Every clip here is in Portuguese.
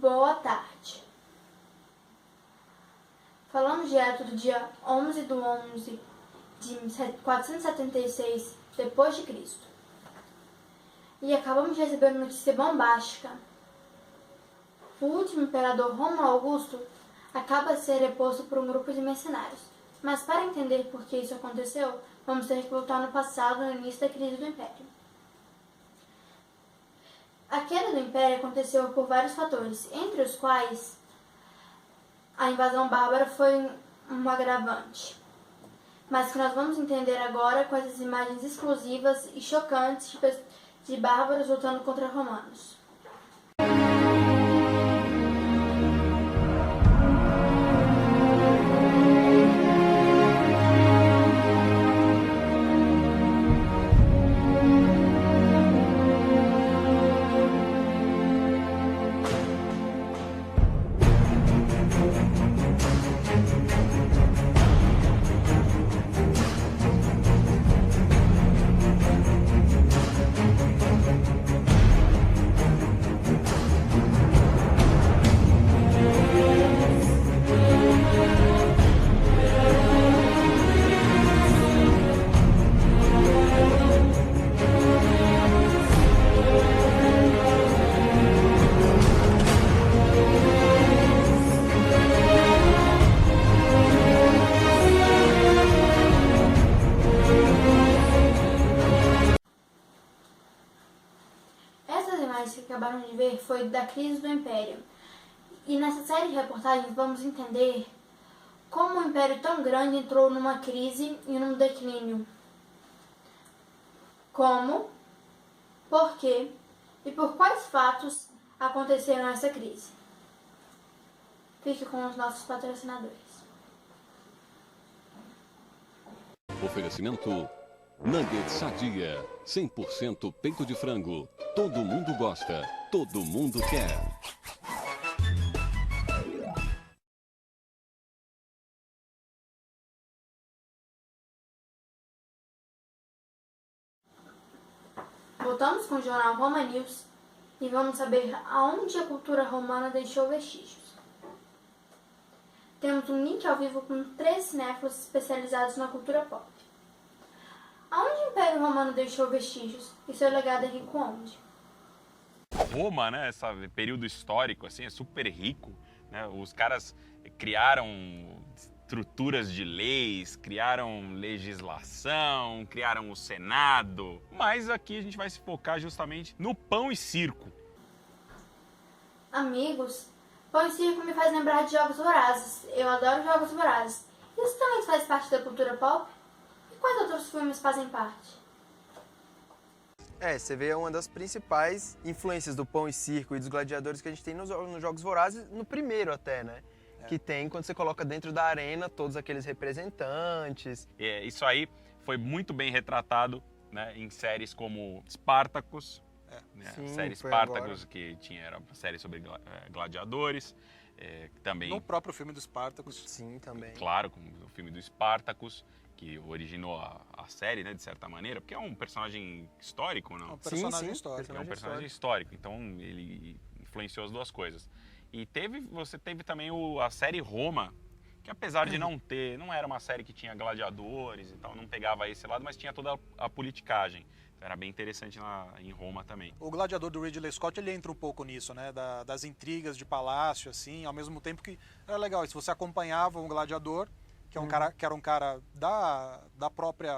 Boa tarde. Falamos direto do dia 11/11 de 476 depois de Cristo. E acabamos de receber uma notícia bombástica. O último imperador Rômulo Augusto acaba de ser deposto por um grupo de mercenários. Mas para entender por que isso aconteceu, vamos ter que voltar no passado, no início da crise do Império. A queda do Império aconteceu por vários fatores, entre os quais a invasão bárbara foi um agravante, mas que nós vamos entender agora com essas imagens explosivas e chocantes de bárbaros lutando contra romanos. Essas imagens que acabaram de ver foi da crise do Império. E nessa série de reportagens vamos entender como um império tão grande entrou numa crise e num declínio. Como, por quê e por quais fatos aconteceram essa crise. Fique com os nossos patrocinadores. Oferecimento Nugget Sadia, 100% peito de frango. Todo mundo gosta, todo mundo quer. Voltamos com o jornal Roma News e vamos saber aonde a cultura romana deixou vestígios. Temos um link ao vivo com 3 cinéfilos especializados na cultura pop. Aonde o Império Romano deixou vestígios e seu legado é rico onde? Roma, né, esse período histórico assim, é super rico, né? Os caras criaram estruturas de leis, criaram legislação, criaram o Senado, mas aqui a gente vai se focar justamente no pão e circo. Amigos, pão e circo me faz lembrar de Jogos Vorazes. Eu adoro Jogos Vorazes. Isso também faz parte da cultura pop? E quais outros filmes fazem parte? Você vê uma das principais influências do pão e circo e dos gladiadores que a gente tem nos Jogos Vorazes, no primeiro até, né? Que tem quando você coloca dentro da arena todos aqueles representantes. Isso aí foi muito bem retratado, né, em séries como Spartacus, né? Sim, A série foi Spartacus, agora. que era uma série sobre gladiadores, também... No próprio filme do Spartacus. Sim, também. Claro, como o filme do Spartacus, que originou a série, né, de certa maneira, porque é um personagem histórico, não? É um personagem sim, histórico. É um personagem histórico, então ele influenciou as duas coisas. E você teve também a série Roma, que apesar de não era uma série que tinha gladiadores e tal, não pegava esse lado, mas tinha toda a politicagem. Então era bem interessante em Roma também. O Gladiador do Ridley Scott, ele entra um pouco nisso, né? Das intrigas de palácio, assim, ao mesmo tempo que era legal. Se você acompanhava um gladiador, que era um cara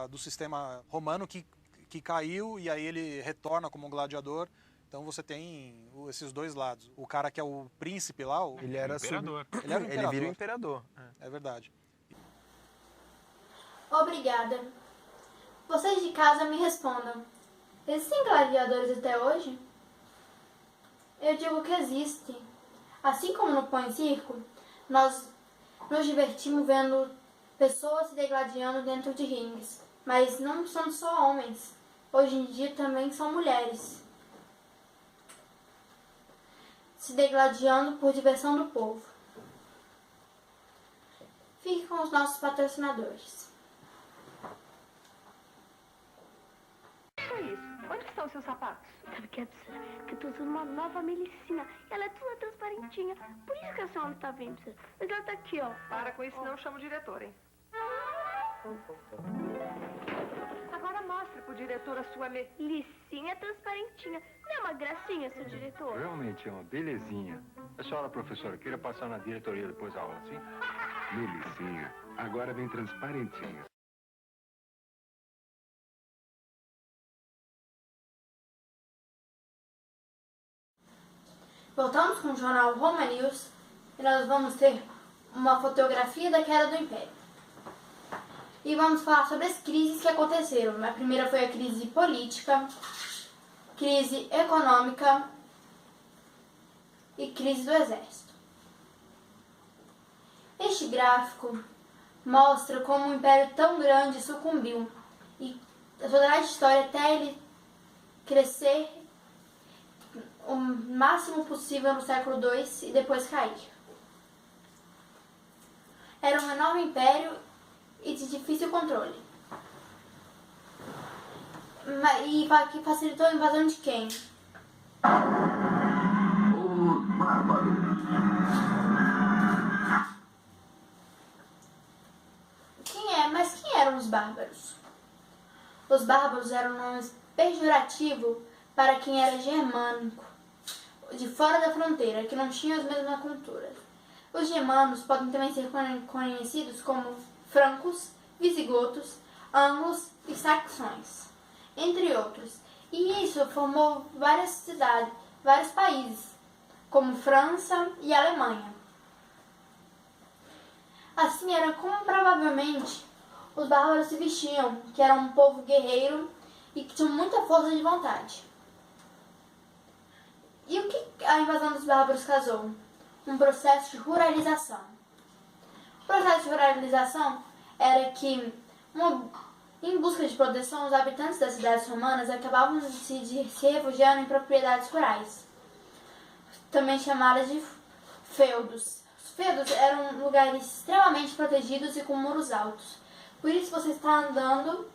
do sistema romano que caiu e aí ele retorna como um gladiador. Então você tem esses dois lados. O cara que é o príncipe lá, Ele era imperador. Ele era o Ele vira o imperador. É verdade. Obrigada. Vocês de casa me respondam. Existem gladiadores até hoje? Eu digo que existem. Assim como no pão e circo, nós nos divertimos vendo pessoas se degladiando dentro de ringues. Mas não são só homens. Hoje em dia também são mulheres se degladiando por diversão do povo. Fique com os nossos patrocinadores. é isso? Onde estão seus sapatos? Sabe o que é, professora? Que eu tô usando uma nova melicinha. E ela é toda transparentinha. Por isso que a senhora não tá vendo, professora. Mas ela tá aqui, ó. Para com isso, senão eu chamo o diretor, hein? Agora mostre pro diretor a sua Melicinha transparentinha. Não é uma gracinha, seu diretor? Realmente é uma belezinha. A senhora, professora, queira passar na diretoria depois da aula, sim? Melicinha. Agora bem transparentinha. Voltamos com o jornal Roma News e nós vamos ter uma fotografia da queda do Império. E vamos falar sobre as crises que aconteceram. A primeira foi a crise política, crise econômica e crise do exército. Este gráfico mostra como um império tão grande sucumbiu e toda a história até ele crescer o máximo possível no século II e depois cair. Era um enorme império e de difícil controle. E que facilitou a invasão de quem? Mas quem eram os bárbaros? Os bárbaros eram um nome pejorativo para quem era germânico, de fora da fronteira, que não tinha as mesmas culturas. Os germanos podem também ser conhecidos como francos, visigotos, anglos e saxões, entre outros. E isso formou várias cidades, vários países, como França e Alemanha. Assim era como provavelmente os bárbaros se vestiam, que era um povo guerreiro e que tinha muita força de vontade. E o que a invasão dos bárbaros causou? Um processo de ruralização. O processo de ruralização era que, em busca de proteção, os habitantes das cidades romanas acabavam se refugiando em propriedades rurais, também chamadas de feudos. Os feudos eram lugares extremamente protegidos e com muros altos. Por isso você está andando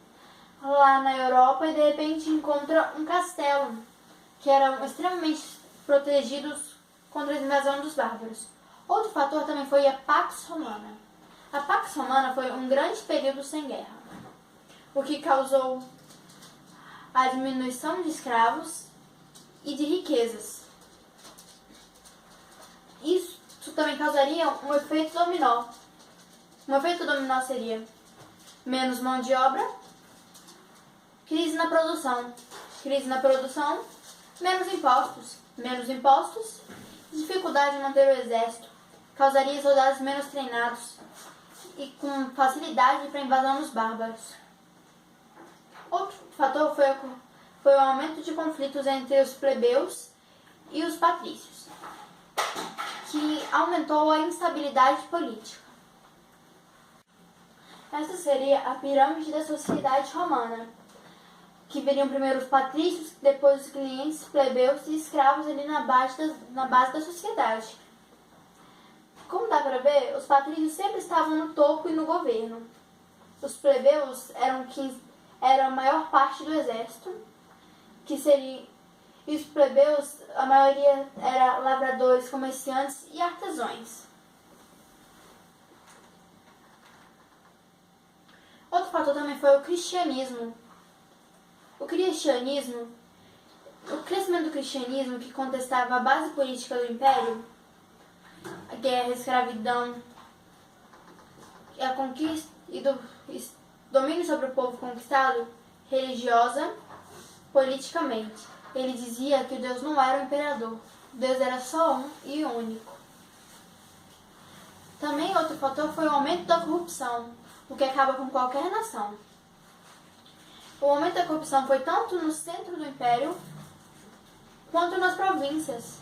lá na Europa e de repente encontra um castelo, que eram extremamente protegidos contra a invasão dos bárbaros. Outro fator também foi a Pax Romana. A Pax Romana foi um grande período sem guerra, o que causou a diminuição de escravos e de riquezas. Isso também causaria um efeito dominó. Um efeito dominó seria menos mão de obra, crise na produção. Crise na produção, menos impostos, dificuldade de manter o exército, causaria soldados menos treinados e com facilidade para a invasão dos bárbaros. Outro fator foi o aumento de conflitos entre os plebeus e os patrícios, que aumentou a instabilidade política. Essa seria a pirâmide da sociedade romana, que veriam primeiro os patrícios, depois os clientes, plebeus e escravos ali na base da sociedade. Como dá para ver, os patrícios sempre estavam no topo e no governo. Os plebeus eram a maior parte do exército, e os plebeus, a maioria era lavradores, comerciantes e artesãos. Outro fator também foi o cristianismo. O crescimento do cristianismo, que contestava a base política do império, a guerra, a escravidão, a conquista e domínio sobre o povo conquistado, religiosa, politicamente. Ele dizia que Deus não era o imperador, Deus era só um e único. Também outro fator foi o aumento da corrupção, o que acaba com qualquer nação. O aumento da corrupção foi tanto no centro do império quanto nas províncias.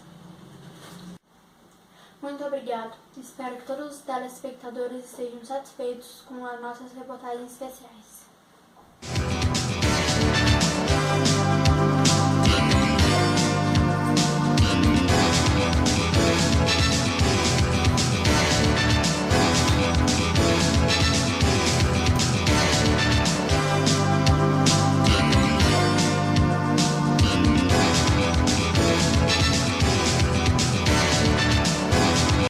Muito obrigado. Espero que todos os telespectadores estejam satisfeitos com as nossas reportagens especiais.